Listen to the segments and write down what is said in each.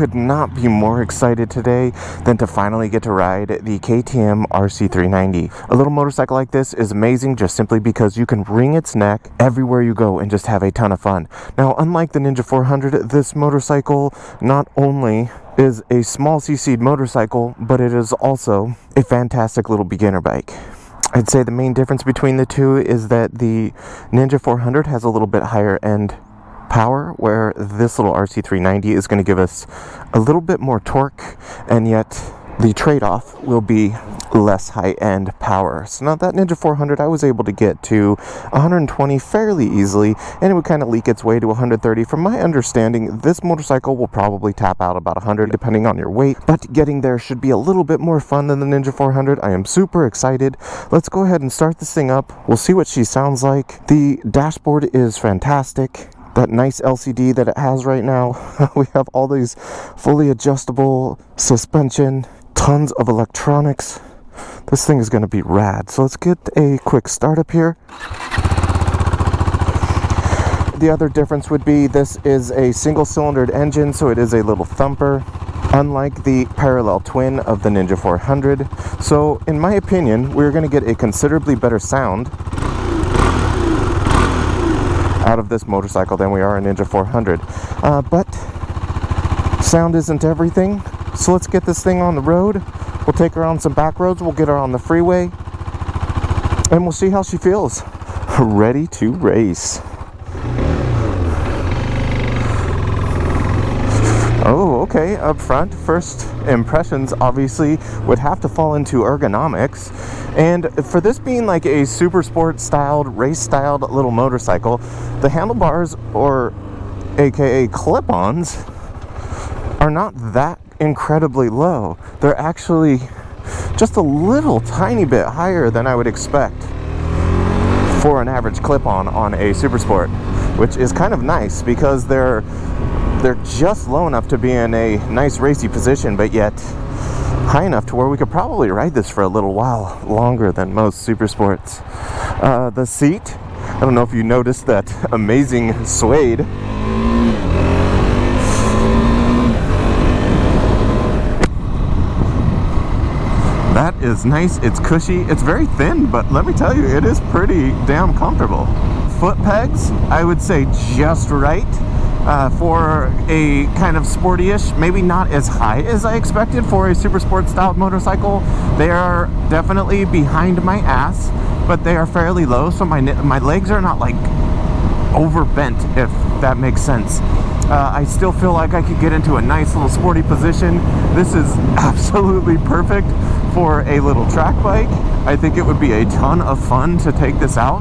could not be more excited today than to finally get to ride the KTM RC390. A little motorcycle like this is amazing just simply because you can wring its neck everywhere you go and just have a ton of fun. Now, unlike the Ninja 400, this motorcycle not only is a small CC'd motorcycle, but it is also a fantastic little beginner bike. I'd say the main difference between the two is that the Ninja 400 has a little bit higher end power, where this little RC390 is going to give us a little bit more torque, and yet the trade-off will be less high-end power. So now that Ninja 400, I was able to get to 120 fairly easily, and it would kind of leak its way to 130. From my understanding, this motorcycle will probably tap out about 100 depending on your weight, but getting there should be a little bit more fun than the Ninja 400. I am super excited. Let's go ahead and start this thing up. We'll see what she sounds like. The dashboard is fantastic. That nice LCD that it has right now. We have all these fully adjustable suspension, tons of electronics. This thing is going to be rad. So let's get a quick start up here. The other difference would be this is a single cylindered engine, so it is a little thumper, unlike the parallel twin of the Ninja 400. So in my opinion, we're going to get a considerably better sound out of this motorcycle than we are a Ninja 400. But sound isn't everything, so let's get this thing on the road. We'll take her on some back roads, we'll get her on the freeway, and we'll see how she feels. Ready to race. Oh, okay, up front, first impressions obviously would have to fall into ergonomics. And for this being like a super sport styled, race styled little motorcycle, the handlebars, or aka clip-ons, are not that incredibly low. They're actually just a little tiny bit higher than I would expect for an average clip-on on a super sport, which is kind of nice because they're just low enough to be in a nice racy position, but yet high enough to where we could probably ride this for a little while longer than most super sports. The seat, I don't know if you noticed that amazing suede. That is nice. It's cushy. It's very thin, but let me tell you, it is pretty damn comfortable. Foot pegs, I would say just right. For a kind of sporty-ish, maybe not as high as I expected for a super sport styled motorcycle. They are definitely behind my ass, but they are fairly low, so my legs are not like overbent, if that makes sense. I still feel like I could get into a nice little sporty position. This is absolutely perfect for a little track bike. I think it would be a ton of fun to take this out,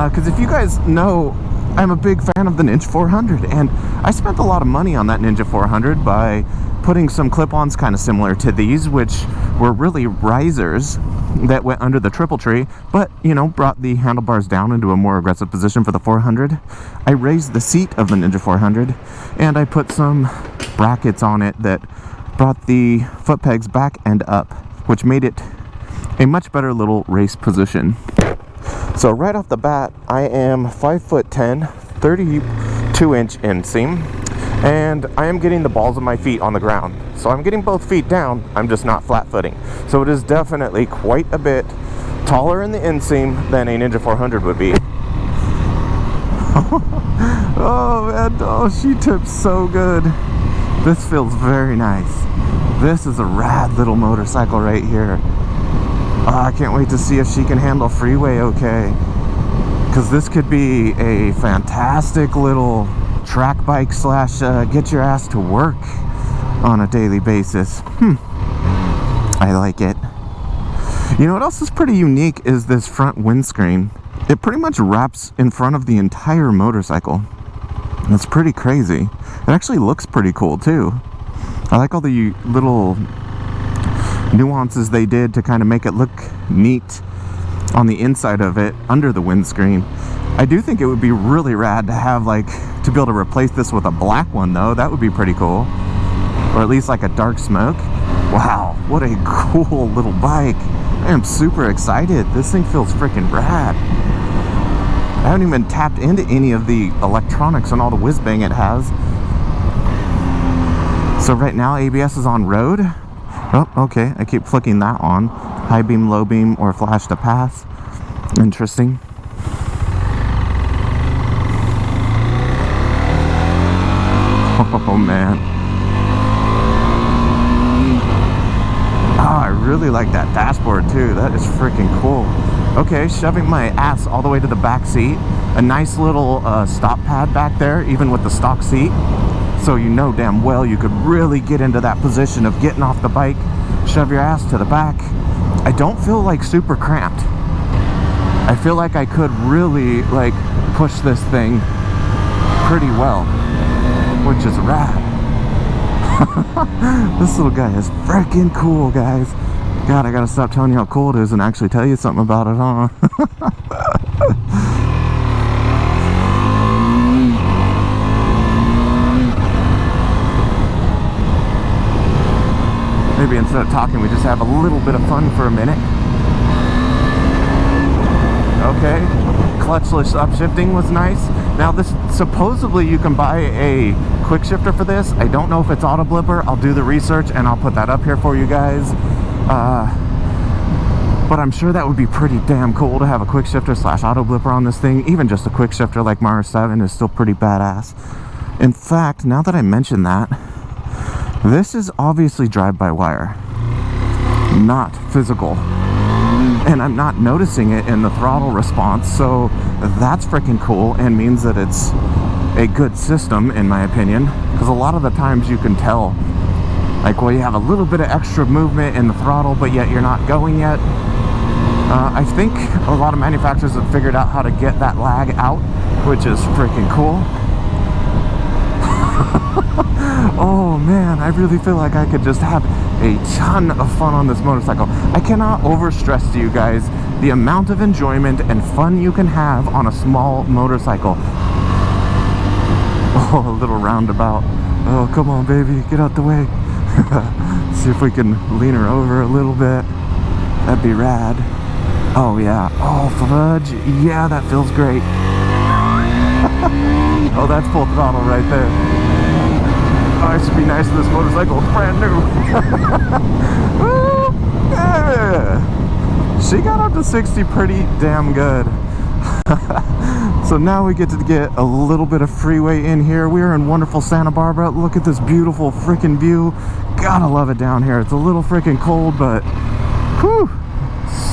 because if you guys know, I'm a big fan of the Ninja 400, and I spent a lot of money on that Ninja 400 by putting some clip-ons kind of similar to these, which were really risers that went under the triple tree, but, you know, brought the handlebars down into a more aggressive position for the 400. I raised the seat of the Ninja 400, and I put some brackets on it that brought the foot pegs back and up, which made it a much better little race position. So right off the bat, I am 5'10", 32-inch inseam, and I am getting the balls of my feet on the ground. So I'm getting both feet down, I'm just not flat-footing. So it is definitely quite a bit taller in the inseam than a Ninja 400 would be. Oh man, oh, she tips so good. This feels very nice. This is a rad little motorcycle right here. I can't wait to see if she can handle Freeway okay, because this could be a fantastic little track bike slash get your ass to work on a daily basis. I like it. You know what else is pretty unique is this front windscreen. It pretty much wraps in front of the entire motorcycle. That's pretty crazy. It actually looks pretty cool too. I like all the little nuances they did to kind of make it look neat on the inside of it under the windscreen. I do think it would be really rad to have, like, to be able to replace this with a black one though. That would be pretty cool, or at least like a dark smoke. Wow, what a cool little bike. I am super excited. This thing feels freaking rad. I haven't even tapped into any of the electronics and all the whiz bang it has. So right now ABS is on road. Oh, okay, I keep flicking that on. High beam, low beam, or flash to pass. Interesting. Oh man. Oh, I really like that dashboard too. That is freaking cool. Okay, shoving my ass all the way to the back seat. A nice little stop pad back there, even with the stock seat. So you know damn well you could really get into that position of getting off the bike, shove your ass to the back. I don't feel like super cramped. I feel like I could really like push this thing pretty well, which is rad. This little guy is freaking cool, guys. God, I gotta stop telling you how cool it is and actually tell you something about it, huh? Maybe instead of talking, we just have a little bit of fun for a minute. Okay, clutchless upshifting was nice. Now this, supposedly you can buy a quick shifter for this. I don't know if it's auto blipper. I'll do the research and I'll put that up here for you guys. But I'm sure that would be pretty damn cool to have a quick shifter / auto blipper on this thing. Even just a quick shifter like my R7 is still pretty badass. In fact, now that I mention that, this is obviously drive-by-wire, not physical. And I'm not noticing it in the throttle response, so that's freaking cool and means that it's a good system, in my opinion. Because a lot of the times you can tell, like, well, you have a little bit of extra movement in the throttle, but yet you're not going yet. I think a lot of manufacturers have figured out how to get that lag out, which is freaking cool. Oh man, I really feel like I could just have a ton of fun on this motorcycle. I cannot overstress to you guys the amount of enjoyment and fun you can have on a small motorcycle. Oh, a little roundabout. Oh, come on, baby, get out the way. See if we can lean her over a little bit. That'd be rad. Oh yeah. Oh, fudge. Yeah, that feels great. Oh, that's full throttle right there. Oh, it should be nice in this motorcycle. It's brand new. Woo! Yeah. She got up to 60 pretty damn good. So now we get to get a little bit of freeway in here. We're in wonderful Santa Barbara. Look at this beautiful freaking view. Gotta love it down here. It's a little freaking cold, but whew,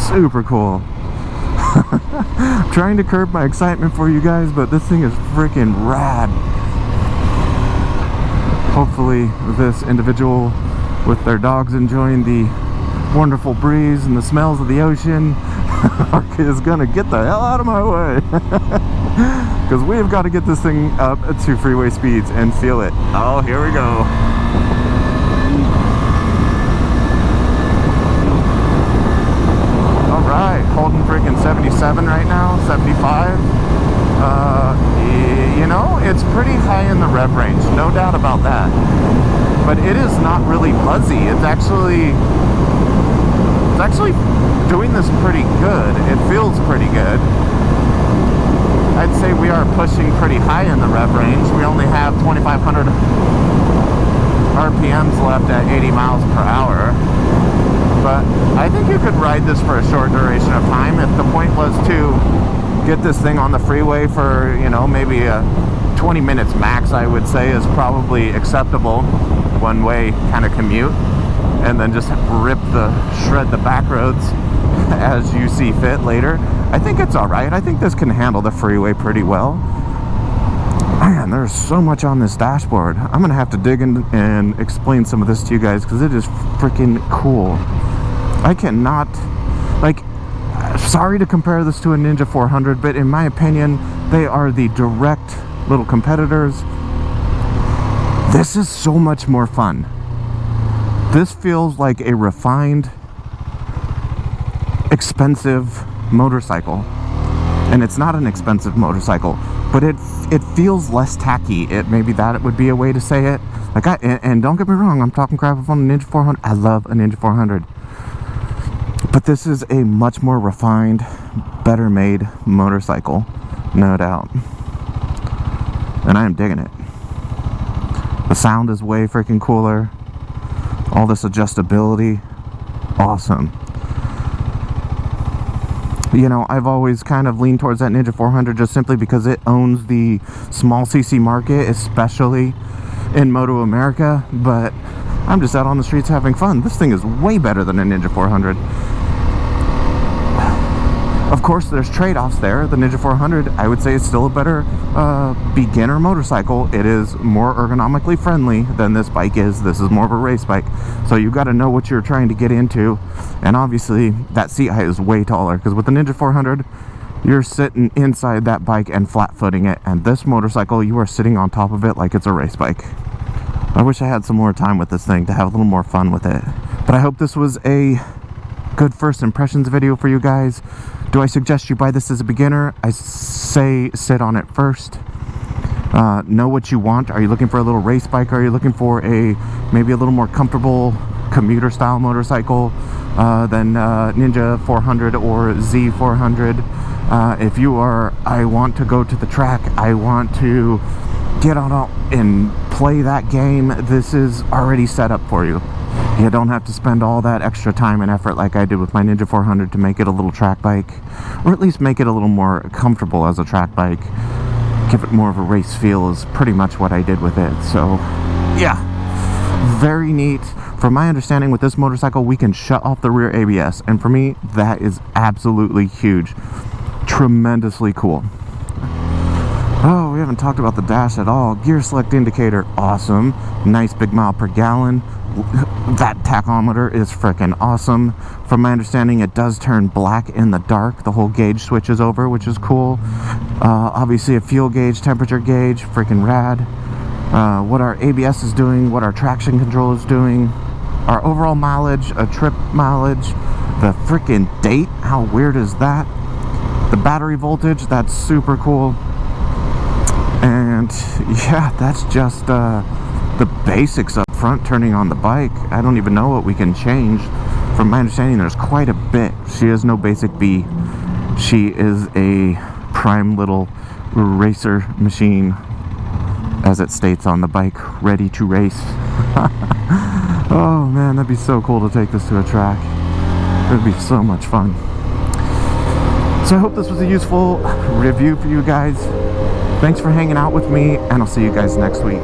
super cool. Trying to curb my excitement for you guys, but this thing is freaking rad. Hopefully this individual with their dogs enjoying the wonderful breeze and the smells of the ocean is gonna get the hell out of my way. Because we've got to get this thing up to freeway speeds and feel it. Oh, here we go. Alright, holding freaking 77 right now, 75. You know, it's pretty high in the rev range, no doubt about that. But it is not really buzzy. It's actually doing this pretty good. It feels pretty good. I'd say we are pushing pretty high in the rev range. We only have 2,500 RPMs left at 80 miles per hour. But I think you could ride this for a short duration of time. If the point was to get this thing on the freeway for, you know, maybe 20 minutes max, I would say is probably acceptable one-way kind of commute, and then just shred the back roads as you see fit later. I think it's all right. I think this can handle the freeway pretty well. Man, there's so much on this dashboard. I'm gonna have to dig in and explain some of this to you guys because it is freaking cool. I cannot, like, sorry to compare this to a Ninja 400, but in my opinion, they are the direct little competitors. This is so much more fun. This feels like a refined, expensive motorcycle. And it's not an expensive motorcycle, but it feels less tacky. Maybe that would be a way to say it. Like, and don't get me wrong, I'm talking crap on a Ninja 400. I love a Ninja 400. But this is a much more refined, better made motorcycle, no doubt. And I am digging it. The sound is way freaking cooler. All this adjustability, awesome. You know, I've always kind of leaned towards that Ninja 400 just simply because it owns the small CC market, especially in Moto America, but I'm just out on the streets having fun. This thing is way better than a Ninja 400. Of course, there's trade-offs there. The Ninja 400, I would say, is still a better beginner motorcycle. It is more ergonomically friendly than this bike is. This is more of a race bike. So you got to know what you're trying to get into. And obviously, that seat height is way taller. Because with the Ninja 400, you're sitting inside that bike and flat-footing it. And this motorcycle, you are sitting on top of it like it's a race bike. I wish I had some more time with this thing to have a little more fun with it. But I hope this was a good first impressions video for you guys. Do I suggest you buy this as a beginner? I say sit on it first. Know what you want. Are you looking for a little race bike? Are you looking for a maybe a little more comfortable commuter style motorcycle than Ninja 400 or Z400? If you are, I want to go to the track, I want to get on and play that game, this is already set up for you. You don't have to spend all that extra time and effort like I did with my Ninja 400 to make it a little track bike, or at least make it a little more comfortable as a track bike. Give it more of a race feel is pretty much what I did with it. So yeah, very neat. From my understanding with this motorcycle, we can shut off the rear ABS, and for me that is absolutely huge. Tremendously cool. Oh, we haven't talked about the dash at all. Gear select indicator, awesome. Nice big mile per gallon. That tachometer is freaking awesome. From my understanding, it does turn black in the dark. The whole gauge switches over, which is cool. Obviously a fuel gauge, temperature gauge, freaking rad. What our ABS is doing, what our traction control is doing, our overall mileage, a trip mileage, the freaking date, how weird is that? The battery voltage, that's super cool. And yeah, that's just the basics up front turning on the bike. I don't even know what we can change. From my understanding, there's quite a bit. She is no basic B. She is a prime little racer machine, as it states on the bike, ready to race. Oh man, that'd be so cool to take this to a track. It'd be so much fun. So I hope this was a useful review for you guys. Thanks for hanging out with me, and I'll see you guys next week.